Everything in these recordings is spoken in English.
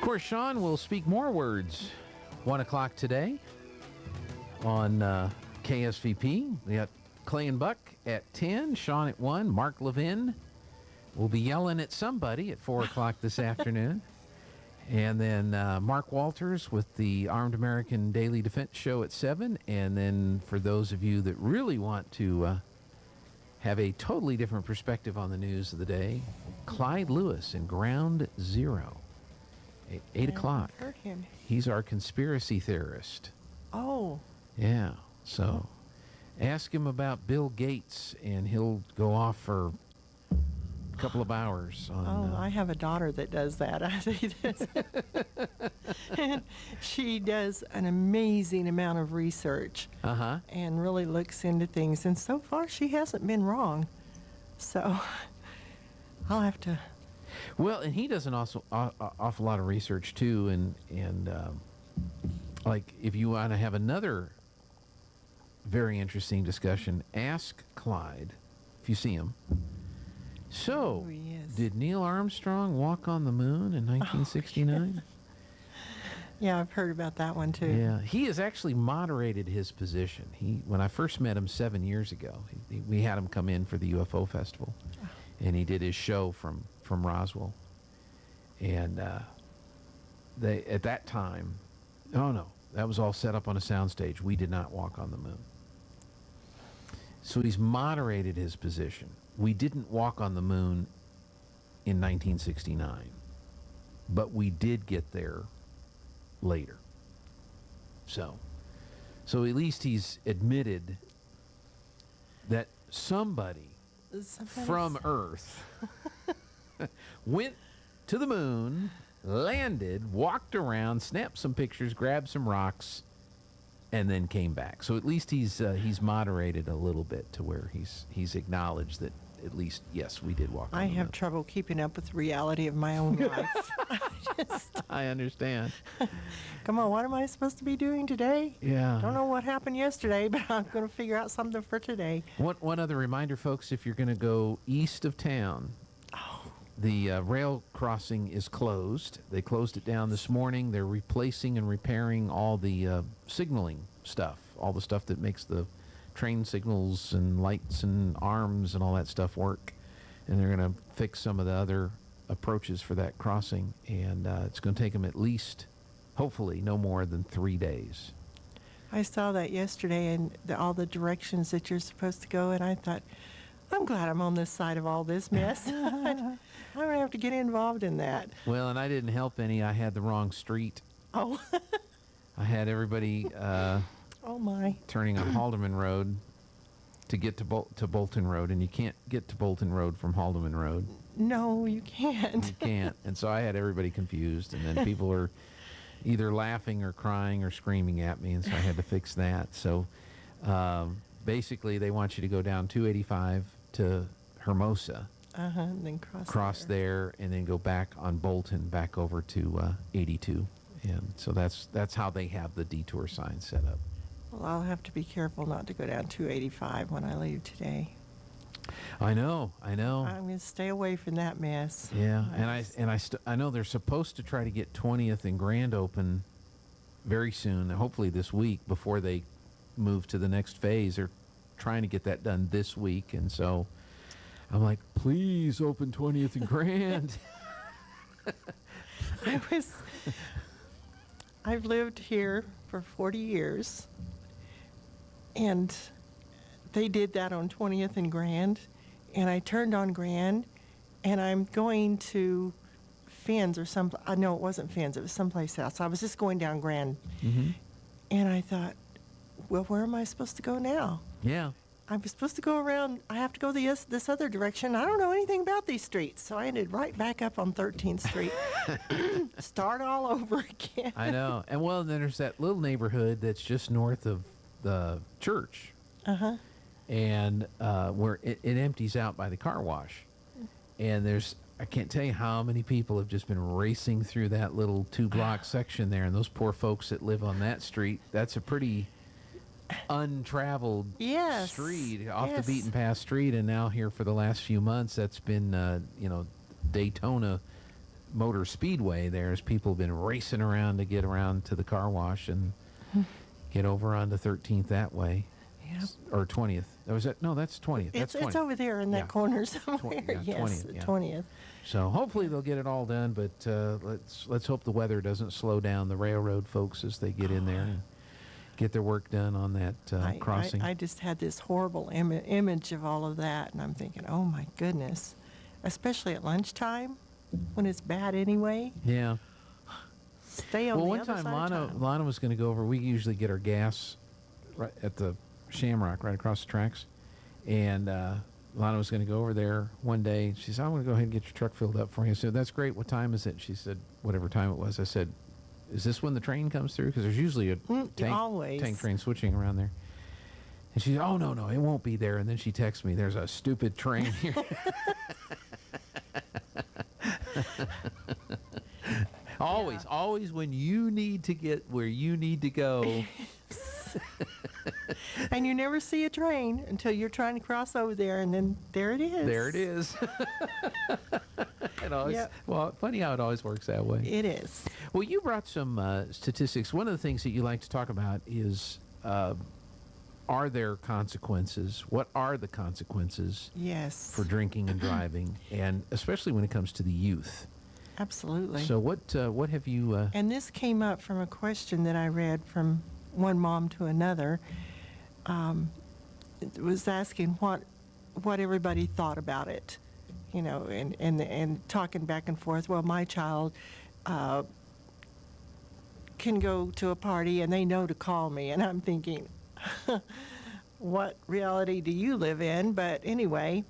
Of course, Sean will speak more words 1 o'clock today on KSVP. We got Clay and Buck at 10, Sean at 1, Mark Levin will be yelling at somebody at 4 o'clock this afternoon. And then Mark Walters with the Armed American Daily Defense Show at 7. And then for those of you that really want to have a totally different perspective on the news of the day, Clyde Lewis in Ground Zero at 8 o'clock. Heard him. He's our conspiracy theorist. Oh. Yeah. So ask him about Bill Gates, and he'll go off for a couple of hours on I have a daughter that does that. And she does an amazing amount of research and really looks into things. And so far, she hasn't been wrong. So I'll have to. Well, and he does an awful lot of research too, and like if you want to have another very interesting discussion, ask Clyde if you see him. So, did Neil Armstrong walk on the moon in 1969? Yeah, I've heard about that one too. Yeah, he has actually moderated his position. When I first met him 7 years ago, we had him come in for the UFO festival, and he did his show from Roswell. And they at that time, that was all set up on a soundstage. We did not walk on the moon. So he's moderated his position. We didn't walk on the moon in 1969, but we did get there later. So at least he's admitted that somebody from Earth went to the moon, landed, walked around, snapped some pictures, grabbed some rocks, and then came back. So at least he's moderated a little bit to where he's acknowledged that at least, yes, we did walk on the moon. I have trouble keeping up with the reality of my own life. I understand. Come on, what am I supposed to be doing today? Yeah. Don't know what happened yesterday, but I'm going to figure out something for today. One other reminder, folks, if you're going to go east of town, the rail crossing is closed. They closed it down this morning. They're replacing and repairing all the signaling stuff, all the stuff that makes the train signals and lights and arms and all that stuff work. And they're going to fix some of the other approaches for that crossing. And it's going to take them at least, hopefully, no more than 3 days. I saw that yesterday and all the directions that you're supposed to go, and I thought, I'm glad I'm on this side of all this mess. I don't have to get involved in that. Well, and I didn't help any. I had the wrong street. Oh. I had everybody oh my, turning on Haldeman Road to get to Bolton Road, and you can't get to Bolton Road from Haldeman Road. No, you can't. You can't. And so I had everybody confused, and then people are either laughing or crying or screaming at me, and so I had to fix that. So basically, they want you to go down 285 to Hermosa, and then cross there, and then go back on Bolton, back over to 82. And so that's how they have the detour sign set up. Well, I'll have to be careful not to go down 285 when I leave today. I know. I'm going to stay away from that mess. Yeah, and I know they're supposed to try to get 20th and Grand open very soon, hopefully this week, before they move to the next phase. They're trying to get that done this week, and so I'm like, please open 20th and Grand. I've lived here for 40 years, and they did that on 20th and Grand, and I turned on Grand, and I'm going to Finn's or some. No, it wasn't Finn's. It was someplace else. I was just going down Grand, and I thought, well, where am I supposed to go now? Yeah. I'm supposed to go around. I have to go this other direction. I don't know anything about these streets, so I ended right back up on 13th Street. Start all over again. I know. And well, then there's that little neighborhood that's just north of the church. And where it empties out by the car wash. And I can't tell you how many people have just been racing through that little 2-block section there. And those poor folks that live on that street, that's a pretty untraveled street, off the beaten path street. And now here for the last few months, that's been, Daytona motor speedway, there's people have been racing around to get around to the car wash and get over onto 13th that way. Yeah. Or 20th. Was that? No, that's 20th. That's 20th. It's over there in that Yeah. corner somewhere. Yes, 20th. Yeah. 20th. So hopefully they'll get it all done, but let's hope the weather doesn't slow down the railroad folks as they get in there and get their work done on that crossing. I just had this horrible image of all of that, and I'm thinking, oh my goodness, especially at lunchtime when it's bad anyway. Yeah. Stay on Well, the one other time side of town. Lana was going to go over. We usually get our gas right at the Shamrock, right across the tracks, and Lana was going to go over there one day. She said, "I want to go ahead and get your truck filled up for you." I said, "That's great. What time is it?" She said, "Whatever time it was." I said, "Is this when the train comes through? Because there's usually a always. tank train switching around there." And she said, "Oh, no, it won't be there." And then she texts me, "There's a stupid train here." Always when you need to get where you need to go. And you never see a train until you're trying to cross over there, and then there it is. There it is. It always, Yep. Well, funny how it always works that way. It is. Well, you brought some statistics. One of the things that you like to talk about is, are there consequences? What are the consequences Yes. for drinking and driving, and especially when it comes to the youth? Absolutely. So what have you... And this came up from a question that I read from one mom to another. It was asking what everybody thought about it, you know, and talking back and forth. Well, my child can go to a party and they know to call me, and I'm thinking, what reality do you live in? But anyway,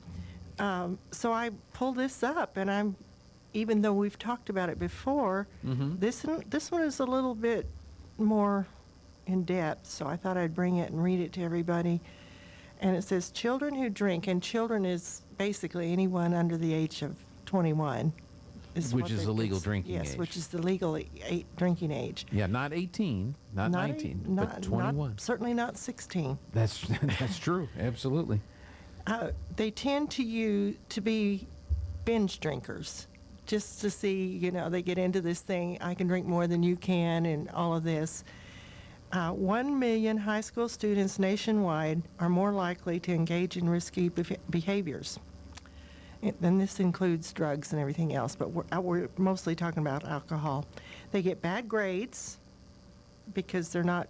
so I pulled this up, and even though we've talked about it before, this one is a little bit more in depth, so I thought I'd bring it and read it to everybody. And it says, children who drink, and children is basically anyone under the age of 21. Which is the legal drinking age. Yes, which is the legal drinking age. Yeah, not 18, not 19, but 21. Certainly not 16. That's true, absolutely. They tend to be binge drinkers, just to see, you know, they get into this thing, I can drink more than you can, and all of this. 1 million high school students nationwide are more likely to engage in risky behaviors. And this includes drugs and everything else, but we're mostly talking about alcohol. They get bad grades because they're not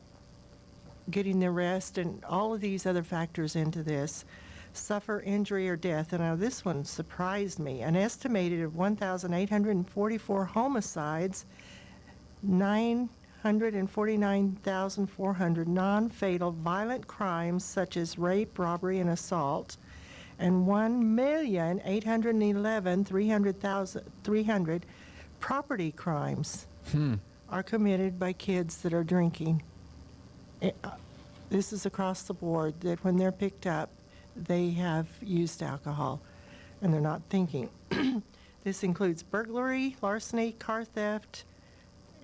getting their rest, and all of these other factors into this. Suffer injury or death. And now this one surprised me. An estimated of 1,844 homicides, 949,400 non-fatal violent crimes such as rape, robbery, and assault, and 1,811,300 property crimes are committed by kids that are drinking. This is across the board, that when they're picked up, they have used alcohol, and they're not thinking. This includes burglary, larceny, car theft,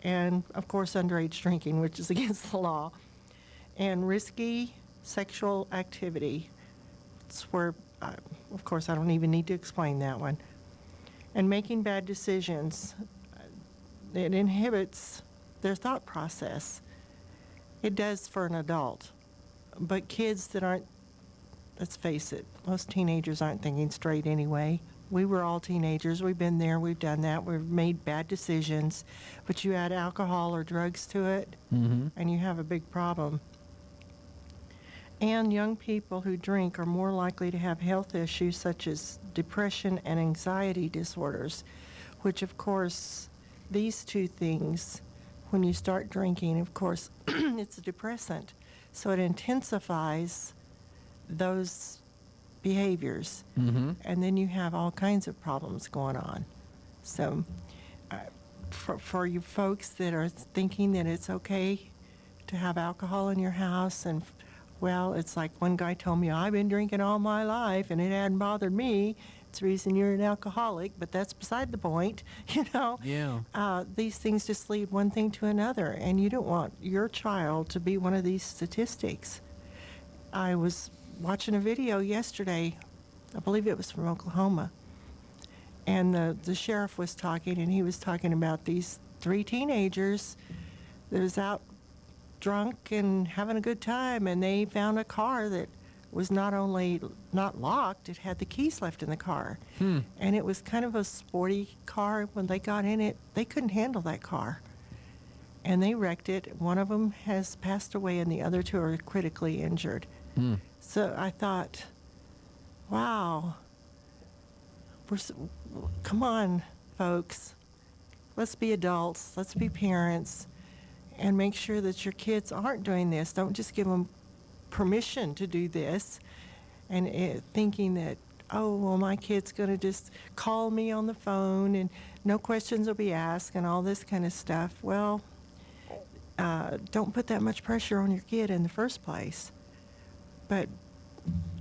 and, of course, underage drinking, which is against the law, and risky sexual activity. It's where, of course, I don't even need to explain that one. And making bad decisions. It inhibits their thought process. It does for an adult. But kids that aren't, let's face it, most teenagers aren't thinking straight anyway. We were all teenagers. We've been there. We've done that. We've made bad decisions. But you add alcohol or drugs to it, and you have a big problem. And young people who drink are more likely to have health issues such as depression and anxiety disorders, which, of course, these two things, when you start drinking, of course, it's a depressant. So it intensifies those behaviors, and then you have all kinds of problems going on. So for you folks that are thinking that it's okay to have alcohol in your house, and well, it's like one guy told me, I've been drinking all my life and it hadn't bothered me. It's the reason you're an alcoholic, but that's beside the point, you know. Yeah. These things just lead one thing to another, and you don't want your child to be one of these statistics. I was watching a video yesterday, I believe it was from Oklahoma, And the sheriff was talking, and he was talking about these 3 teenagers that was out drunk and having a good time, and they found a car that was not only not locked, it had the keys left in the car. And it was kind of a sporty car. When they got in it, they couldn't handle that car. And they wrecked it. One of them has passed away, and the other 2 are critically injured. So I thought, wow, come on, folks. Let's be adults. Let's be parents. And make sure that your kids aren't doing this. Don't just give them permission to do this and thinking that, oh, well, my kid's going to just call me on the phone and no questions will be asked and all this kind of stuff. Well, don't put that much pressure on your kid in the first place. But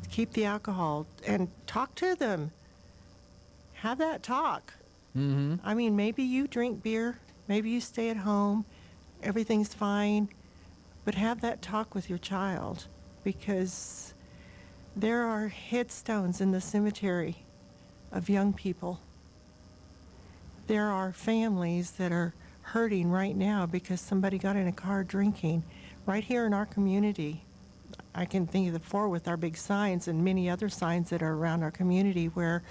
keep the alcohol and talk to them. Have that talk. I mean, maybe you drink beer. Maybe you stay at home. Everything's fine. But have that talk with your child, because there are headstones in the cemetery of young people. There are families that are hurting right now because somebody got in a car drinking right here in our community. I can think of the 4 with our big signs and many other signs that are around our community where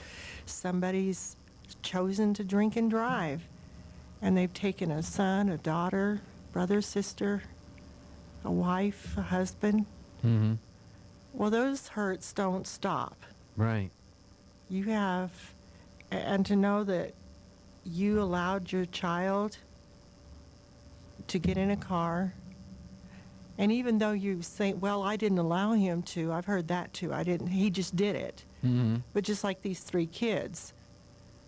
somebody's chosen to drink and drive. And they've taken a son, a daughter, brother, sister, a wife, a husband. Well, those hurts don't stop. Right. You have, and to know that you allowed your child to get in a car, and even though you say, well, I didn't allow him to, I've heard that too. I didn't, he just did it. But just like these 3 kids,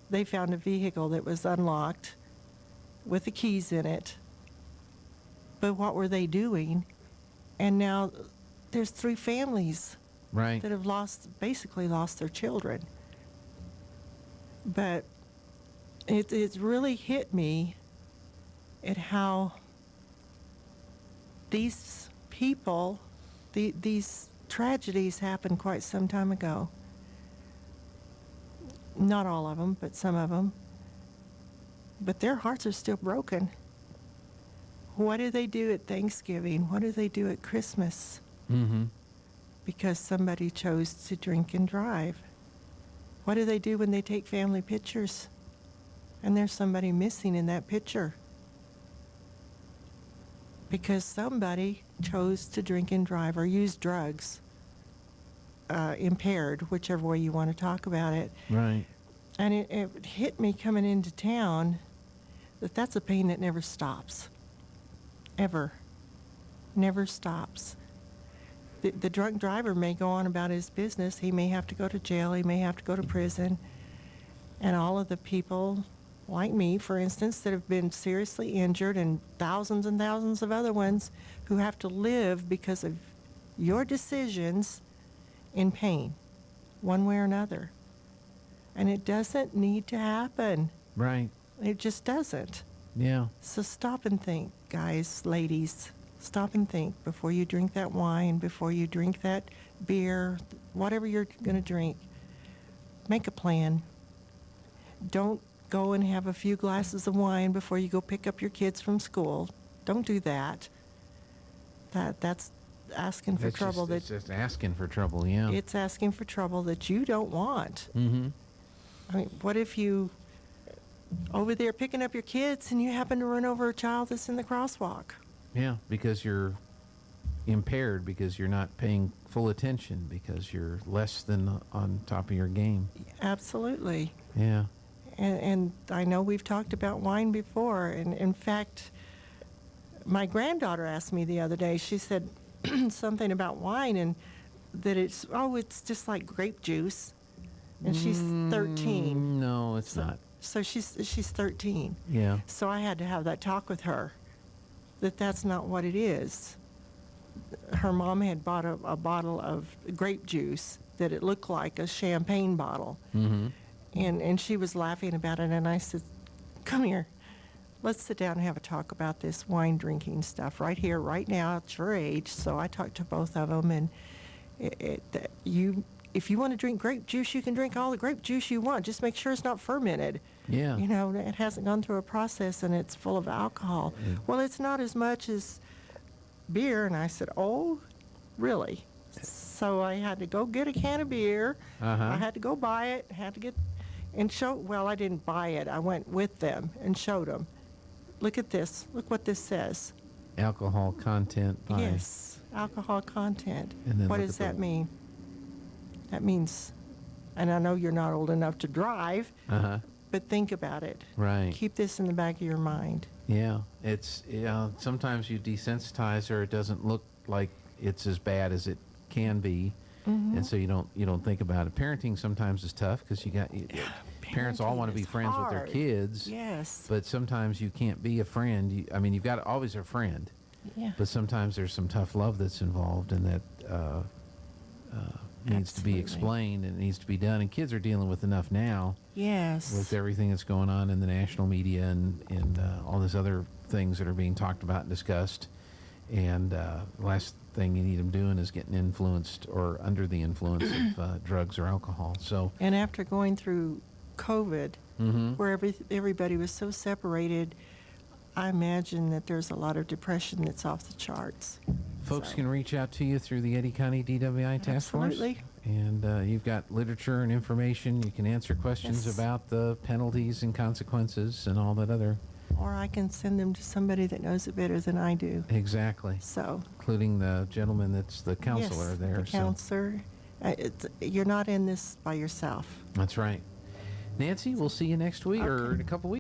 they found a vehicle that was unlocked with the keys in it. But what were they doing? And now there's 3 families Right. that have basically lost their children. But it's really hit me at how these people, these tragedies happened quite some time ago. Not all of them, but some of them. But their hearts are still broken. What do they do at Thanksgiving? What do they do at Christmas? Because somebody chose to drink and drive. What do they do when they take family pictures and there's somebody missing in that picture? Because somebody chose to drink and drive or use drugs, impaired, whichever way you want to talk about it. Right. And it hit me coming into town that that's a pain that never stops. Ever. Never stops. The drunk driver may go on about his business. He may have to go to jail. He may have to go to prison. And all of the people, like me, for instance, that have been seriously injured, and thousands of other ones who have to live because of your decisions in pain, one way or another. And it doesn't need to happen. Right. It just doesn't. Yeah. So stop and think, guys, ladies. Stop and think before you drink that wine, before you drink that beer, whatever you're going to drink. Make a plan. Don't go and have a few glasses of wine before you go pick up your kids from school. Don't do that. That's asking for trouble. It's just asking for trouble, yeah. It's asking for trouble that you don't want. I mean, what if you over there picking up your kids and you happen to run over a child that's in the crosswalk? Yeah, because you're impaired, because you're not paying full attention, because you're less than on top of your game. Absolutely. Yeah. And I know we've talked about wine before, and in fact, my granddaughter asked me the other day, she said something about wine, and that it's just like grape juice, and she's 13. No, it's not. So she's 13. Yeah. So I had to have that talk with her, that's not what it is. Her mom had bought a bottle of grape juice that it looked like a champagne bottle. And she was laughing about it, and I said, come here, let's sit down and have a talk about this wine drinking stuff right here, right now, at your age. So I talked to both of them, and you if you want to drink grape juice, you can drink all the grape juice you want. Just make sure it's not fermented. Yeah. You know, it hasn't gone through a process and it's full of alcohol. Yeah. Well, it's not as much as beer. And I said, oh, really? So I had to go get a can of beer. Uh-huh. I had to go buy it. Had to get and show. Well, I didn't buy it. I went with them and showed them. Look at this. Look what this says. Alcohol content by. Yes, alcohol content. And then What look does at the- that mean? That means, and I know you're not old enough to drive, Uh-huh. but think about it. Right. Keep this in the back of your mind. Yeah. It's, sometimes you desensitize or it doesn't look like it's as bad as it can be. Mm-hmm. And so you don't think about it. Parenting sometimes is tough because parents all Parenting want to be is friends with their hard. kids. Yes. But sometimes you can't be a friend. You've got always a friend. Yeah. But sometimes there's some tough love that's involved, and that needs to be Absolutely. explained and needs to be done. And kids are dealing with enough now Yes. with everything that's going on in the national media and all these other things that are being talked about and discussed. And the last thing you need them doing is getting influenced or under the influence of drugs or alcohol. So, And after going through COVID, mhm. where everybody was so separated, I imagine that there's a lot of depression that's off the charts. Folks So- can reach out to you through the Eddy County DWI Task Force. Absolutely. And you've got literature and information. You can answer questions Yes. about the penalties and consequences and all that other. Or I can send them to somebody that knows it better than I do. Exactly. So, Including the gentleman that's the counselor yes, there. the counselor. You're not in this by yourself. So that's right. Nancy, we'll see you next week or Okay. in a couple weeks.